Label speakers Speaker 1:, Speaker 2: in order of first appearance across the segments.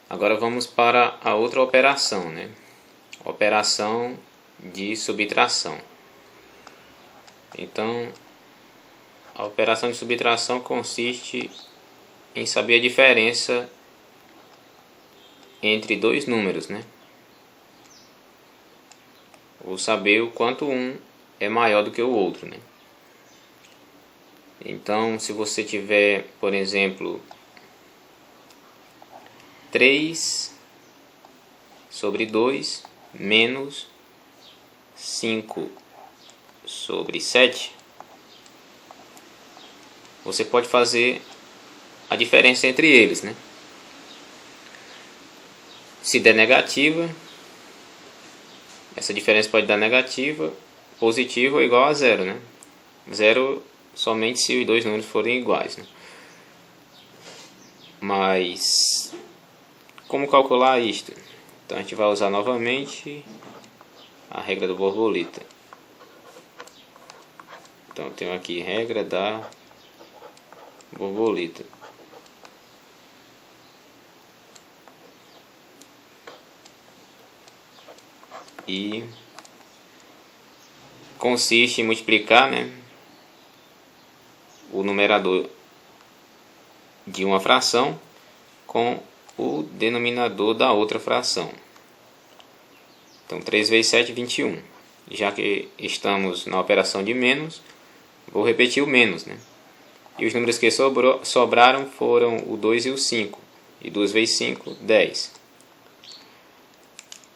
Speaker 1: Agora vamos para a outra operação, né? Operação de subtração. Então, a operação de subtração consiste em saber a diferença entre dois números, né? Ou saber o quanto um é maior do que o outro, né? Então, se você tiver, por exemplo, 3 sobre 2 menos 5 sobre 7, você pode fazer a diferença entre eles, né? Se der negativa, essa diferença pode dar negativa, positiva ou igual a zero, né? Zero somente se os dois números forem iguais, né? Mas como calcular isto? Então a gente vai usar novamente a regra do borboleta. Então eu tenho aqui regra da borboleta. E consiste em multiplicar, né, o numerador de uma fração com o denominador da outra fração. Então 3 vezes 7, 21. Já que estamos na operação de menos, vou repetir o menos, né? E os números que sobraram foram o 2 e o 5. E 2 vezes 5, 10.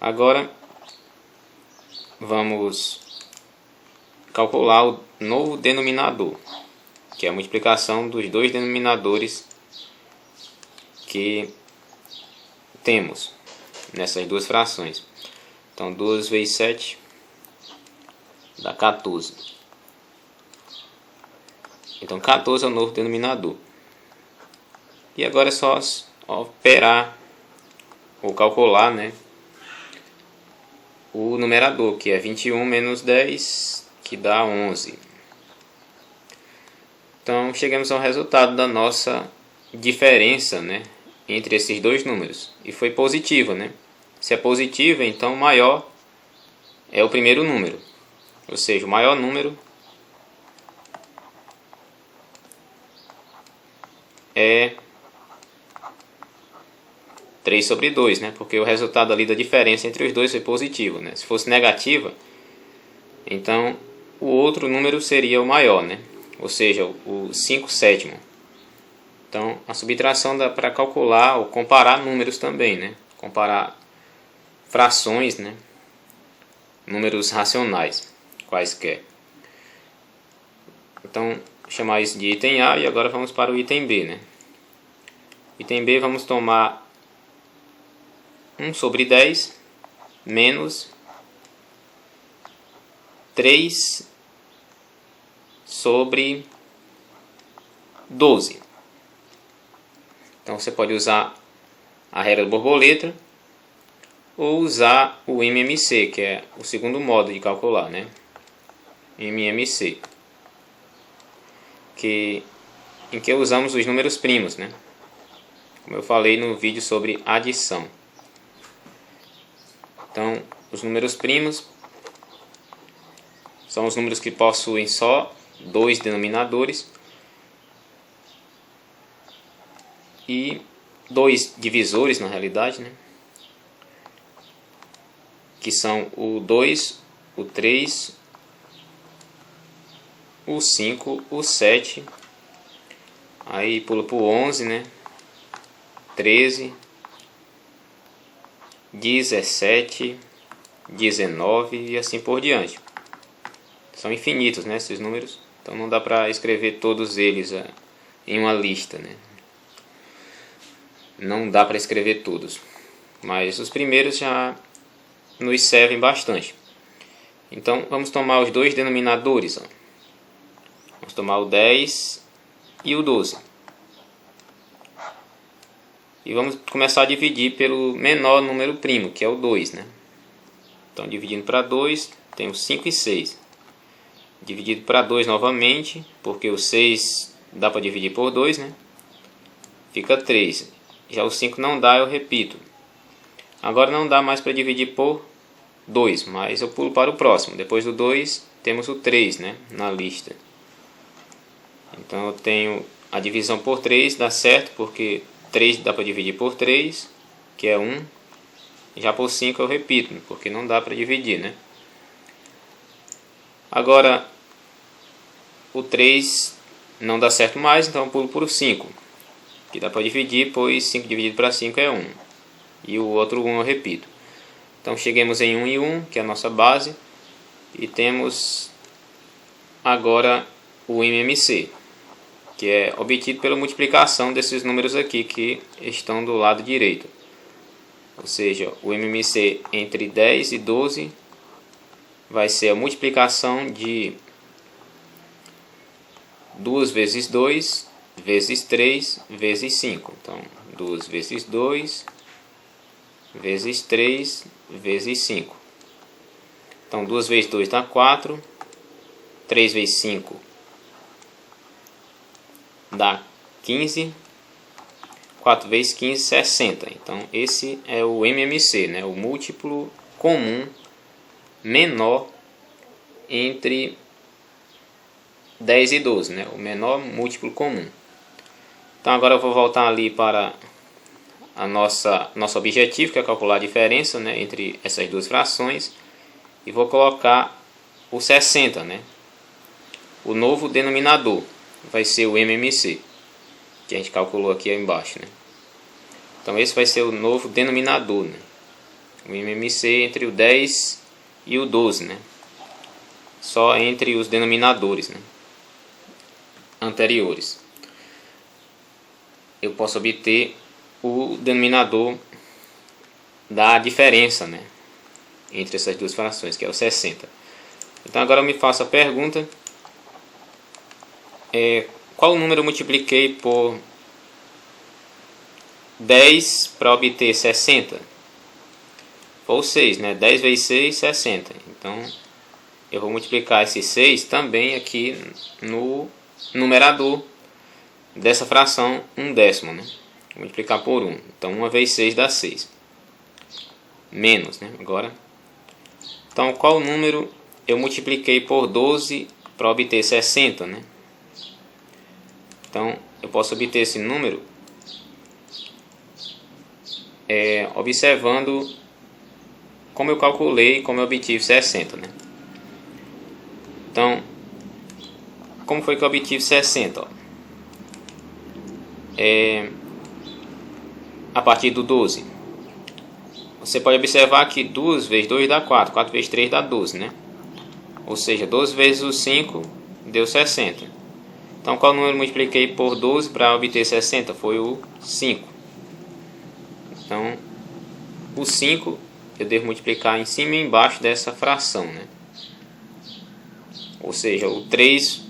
Speaker 1: Agora vamos calcular o novo denominador, que é a multiplicação dos dois denominadores que temos nessas duas frações. Então 2 vezes 7 dá 14. Então 14 é o novo denominador. E agora é só operar ou calcular, né, o numerador, que é 21 menos 10, que dá 11. Então chegamos ao resultado da nossa diferença, né, entre esses dois números. E foi positiva, né? Se é positiva, então o maior é o primeiro número. Ou seja, o maior número é 3 sobre 2, né? Porque o resultado ali da diferença entre os dois foi positivo, né? Se fosse negativa, então o outro número seria o maior, né? Ou seja, o 5 sétimo. Então a subtração dá para calcular ou comparar números também, né? Comparar frações, né? Números racionais, quaisquer. Então, vou chamar isso de item A e agora vamos para o item B, né? Item B, vamos tomar 1 sobre 10 menos 3 sobre 12. Então você pode usar a regra da borboleta ou usar o MMC, que é o segundo modo de calcular, né? MMC, em que usamos os números primos, né? Como eu falei no vídeo sobre adição. Então, os números primos são os números que possuem só dois denominadores e dois divisores, na realidade, né? Que são o 2, o 3, o 5, o 7, aí pula para o 11, né? 13, 17, 19 e assim por diante. São infinitos, né, esses números, então não dá para escrever todos eles em uma lista, né? Não dá para escrever todos, mas os primeiros já nos servem bastante. Então vamos tomar os dois denominadores, ó. Vamos tomar o 10 e o 12. E vamos começar a dividir pelo menor número primo, que é o 2, né? Então dividindo para 2, temos 5 e 6. Dividido para 2 novamente, porque o 6 dá para dividir por 2, né? Fica 3. Já o 5 não dá, eu repito. Agora não dá mais para dividir por 2, mas eu pulo para o próximo. Depois do 2 temos o 3, né, na lista. Então eu tenho a divisão por 3, dá certo, porque 3 dá para dividir por 3, que é 1. Já por 5 eu repito, porque não dá para dividir, né? Agora o 3 não dá certo mais, então eu pulo para o 5, que dá para dividir, pois 5 dividido para 5 é 1. E o outro 1 eu repito. Então chegamos em 1 e 1, que é a nossa base, e temos agora o MMC, que é obtido pela multiplicação desses números aqui que estão do lado direito. Ou seja, o MMC entre 10 e 12 vai ser a multiplicação de 2 vezes 2 vezes 3 vezes 5. Então, 2 vezes 2 vezes 3 vezes 5. Então, 2 vezes 2 dá 4. 3 vezes 5 dá 15. 4 vezes 15, 60. Então, esse é o MMC, né? O múltiplo comum menor entre 10 e 12, né? O menor múltiplo comum. Então, agora eu vou voltar ali para nosso objetivo, que é calcular a diferença, né, entre essas duas frações. E vou colocar o 60, né? O novo denominador vai ser o MMC, que a gente calculou aqui embaixo, né? Então esse vai ser o novo denominador, né? O MMC entre o 10 e o 12, né? Só entre os denominadores, né, anteriores. Eu posso obter o denominador da diferença, né, entre essas duas frações, que é o 60. Então agora eu me faço a pergunta: qual número eu multipliquei por 10 para obter 60? Foi o 6, né? 10 vezes 6, 60. Então eu vou multiplicar esse 6 também aqui no numerador dessa fração 1/10, né? Vou multiplicar por 1. Então 1 vezes 6 dá 6. Menos, né? Agora. Então qual número eu multipliquei por 12 para obter 60, né? Então eu posso obter esse número observando como eu calculei, como eu obtive 60, né? Então, como foi que eu obtive 60? Ó? A partir do 12. Você pode observar que 2 vezes 2 dá 4, 4 vezes 3 dá 12, né? Ou seja, 12 vezes o 5 deu 60. Então, qual número eu multipliquei por 12 para obter 60? Foi o 5. Então, o 5 eu devo multiplicar em cima e embaixo dessa fração, né? Ou seja, o 3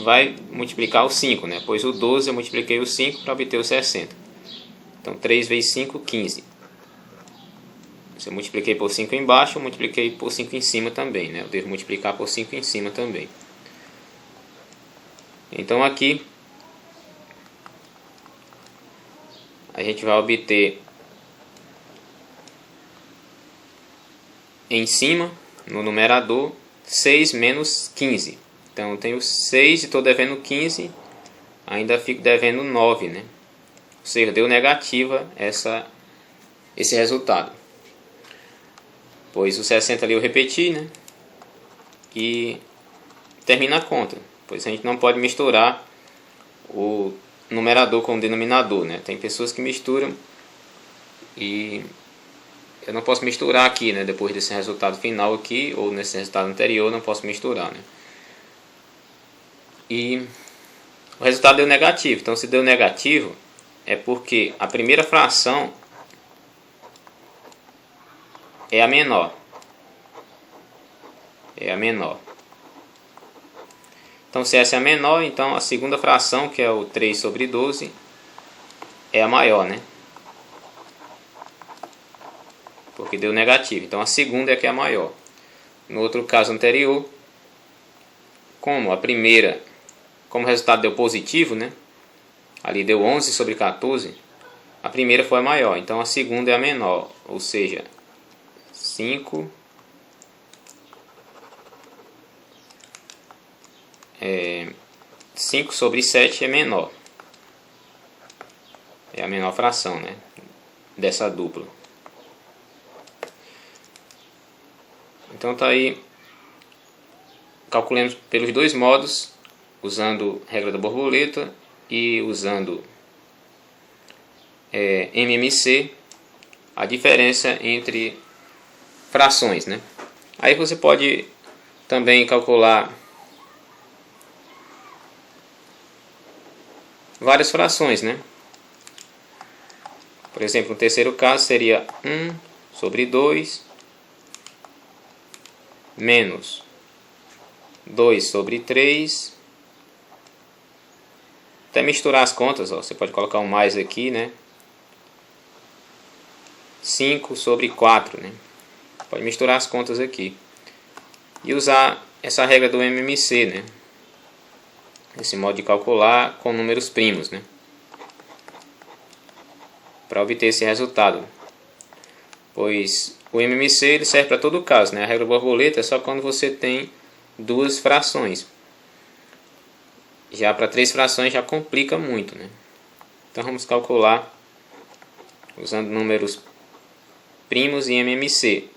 Speaker 1: vai multiplicar o 5, né? Pois o 12 eu multipliquei o 5 para obter o 60. Então 3 vezes 5, 15. Se eu multipliquei por 5 embaixo, eu multipliquei por 5 em cima também, né? Eu devo multiplicar por 5 em cima também. Então aqui a gente vai obter em cima, no numerador, 6 menos 15. Então eu tenho 6 e estou devendo 15, ainda fico devendo 9, né? Ou seja, deu negativa esse resultado. Pois o 60 ali eu repeti, né? E termina a conta. Pois a gente não pode misturar o numerador com o denominador, né? Tem pessoas que misturam e eu não posso misturar aqui, né? Depois desse resultado final aqui, ou nesse resultado anterior, eu não posso misturar, né? E o resultado deu negativo. Então, se deu negativo, é porque a primeira fração é a menor. É a menor. Então, se essa é a menor, então a segunda fração, que é o 3 sobre 12, é a maior, né? Porque deu negativo. Então a segunda é que é a maior. No outro caso anterior, como a primeira, como o resultado deu positivo, né? Ali deu 11 sobre 14. a primeira foi a maior, então a segunda é a menor, ou seja, 5 5 sobre 7 é menor. É a menor fração, né, dessa dupla. Então tá aí, calculemos pelos dois modos, usando a regra da borboleta e usando MMC, a diferença entre frações, né? Aí você pode também calcular várias frações, né? Por exemplo, no terceiro caso seria 1 sobre 2 menos 2 sobre 3. Até misturar as contas, ó, você pode colocar um mais aqui, né? 5 sobre 4, né? Pode misturar as contas aqui. E usar essa regra do MMC, né? Esse modo de calcular com números primos, né? Para obter esse resultado. Pois o MMC ele serve para todo caso, né? A regra borboleta é só quando você tem duas frações. Já para três frações já complica muito, né? Então vamos calcular usando números primos e MMC.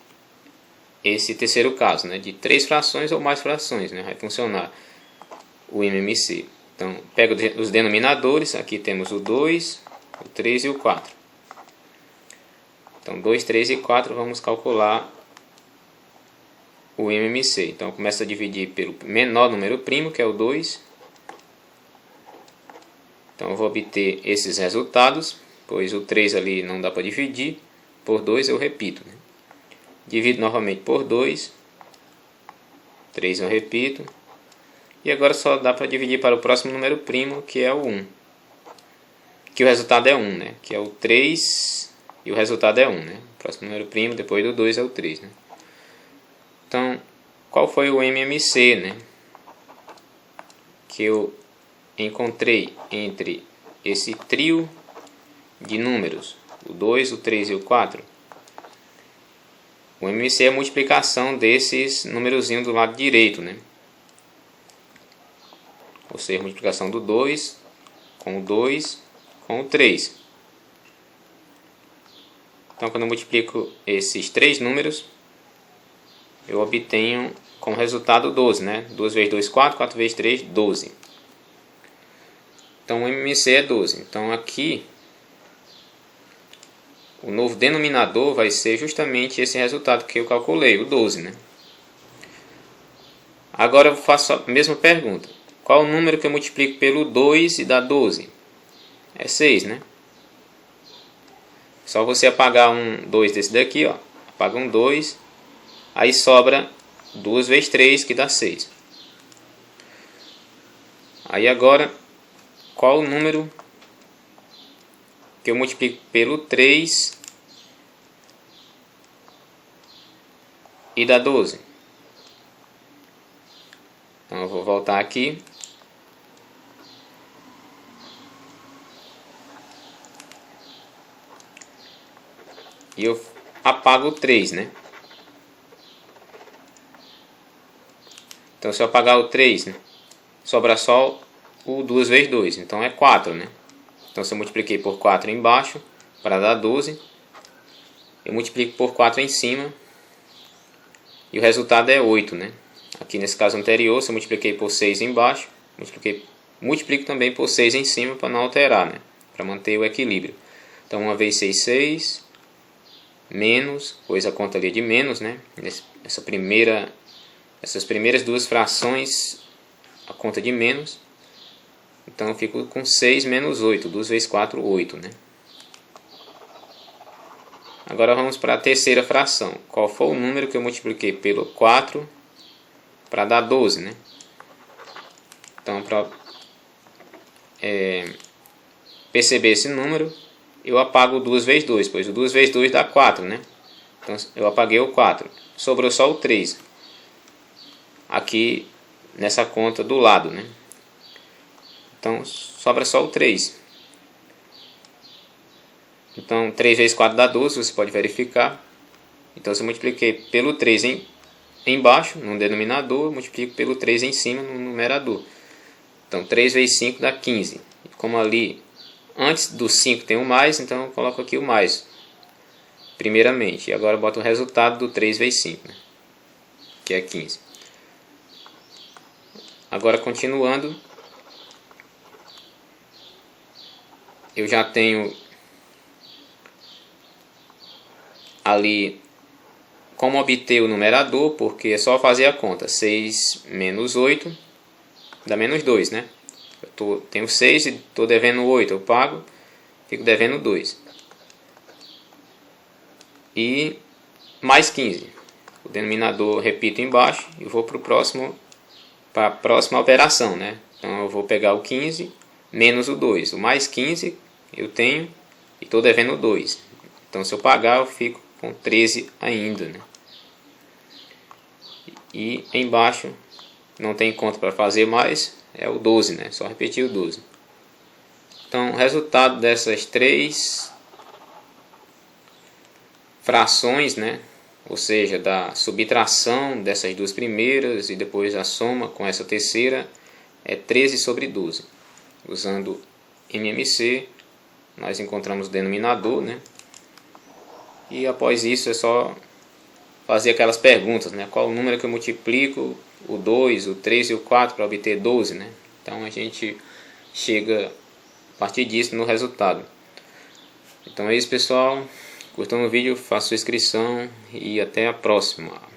Speaker 1: Esse terceiro caso, né? De três frações ou mais frações, né? Vai funcionar o MMC. Então, pega os denominadores. Aqui temos o 2, o 3 e o 4. Então, 2, 3 e 4, vamos calcular o MMC. Então, começa a dividir pelo menor número primo, que é o 2. Então, eu vou obter esses resultados, pois o 3 ali não dá para dividir. Por 2 eu repito, né? Divido novamente por 2. 3 eu repito. E agora só dá para dividir para o próximo número primo, que é o 1. Que o resultado é 1, né? Que é o 3 e o resultado é 1, né? O próximo número primo, depois do 2 é o 3, né? Então, qual foi o MMC, né? Que eu encontrei entre esse trio de números, o 2, o 3 e o 4. O MMC é a multiplicação desses numerozinhos do lado direito, né? Ou seja, a multiplicação do 2 com o 2 com o 3. Então, quando eu multiplico esses três números, eu obtenho como resultado 12, né? 2 vezes 2, 4, 4 vezes 3, 12. Então, o MMC é 12. Então, aqui, o novo denominador vai ser justamente esse resultado que eu calculei, o 12, né? Agora eu faço a mesma pergunta. Qual o número que eu multiplico pelo 2 e dá 12? É 6, né? Só você apagar um 2 desse daqui, ó. Apaga um 2. Aí sobra 2 vezes 3, que dá 6. Aí agora, qual o número que eu multiplico pelo 3 e dá 12? Então eu vou voltar aqui. E eu apago o 3, né? Então se eu apagar o 3, né, sobra só o 2 vezes 2. Então é 4, né? Então se eu multipliquei por 4 embaixo para dar 12, eu multiplico por 4 em cima e o resultado é 8, né? Aqui nesse caso anterior, se eu multipliquei por 6 embaixo, multiplico também por 6 em cima para não alterar, né? Para manter o equilíbrio. Então 1 vezes 6, 6. Menos, pois a conta ali é de menos, né? Essas primeiras duas frações, a conta de menos. Então eu fico com 6 menos 8. 2 vezes 4, 8, né? Agora vamos para a terceira fração. Qual foi o número que eu multipliquei pelo 4 para dar 12, né? Então, para perceber esse número, eu apago 2 vezes 2, pois o 2 vezes 2 dá 4, né? Então eu apaguei o 4. Sobrou só o 3. Aqui nessa conta do lado, né? Então sobra só o 3. Então 3 vezes 4 dá 12, você pode verificar. Então se eu multipliquei pelo 3 embaixo, no denominador, eu multiplico pelo 3 em cima, no numerador. Então 3 vezes 5 dá 15. Como ali antes do 5 tem um mais, então eu coloco aqui o mais, primeiramente. E agora eu boto o resultado do 3 vezes 5, né? Que é 15. Agora continuando, eu já tenho ali como obter o numerador, porque é só fazer a conta. 6 menos 8 dá menos 2, né? Tenho 6 e estou devendo 8, eu pago, fico devendo 2. E mais 15. O denominador repito embaixo e vou para a próxima operação, né? Então eu vou pegar o 15 menos o 2. O mais 15 eu tenho e estou devendo 2. Então se eu pagar eu fico com 13 ainda, né? E embaixo não tem conta para fazer mais, é o 12, né? Só repetir o 12. Então o resultado dessas três frações, né? Ou seja, da subtração dessas duas primeiras e depois a soma com essa terceira, é 13 sobre 12. Usando MMC, nós encontramos o denominador, né? E após isso é só fazer aquelas perguntas, né? Qual o número que eu multiplico o 2, o 3 e o 4 para obter 12, né? Então a gente chega a partir disso no resultado. Então é isso, pessoal. Curtam o vídeo, façam sua inscrição e até a próxima.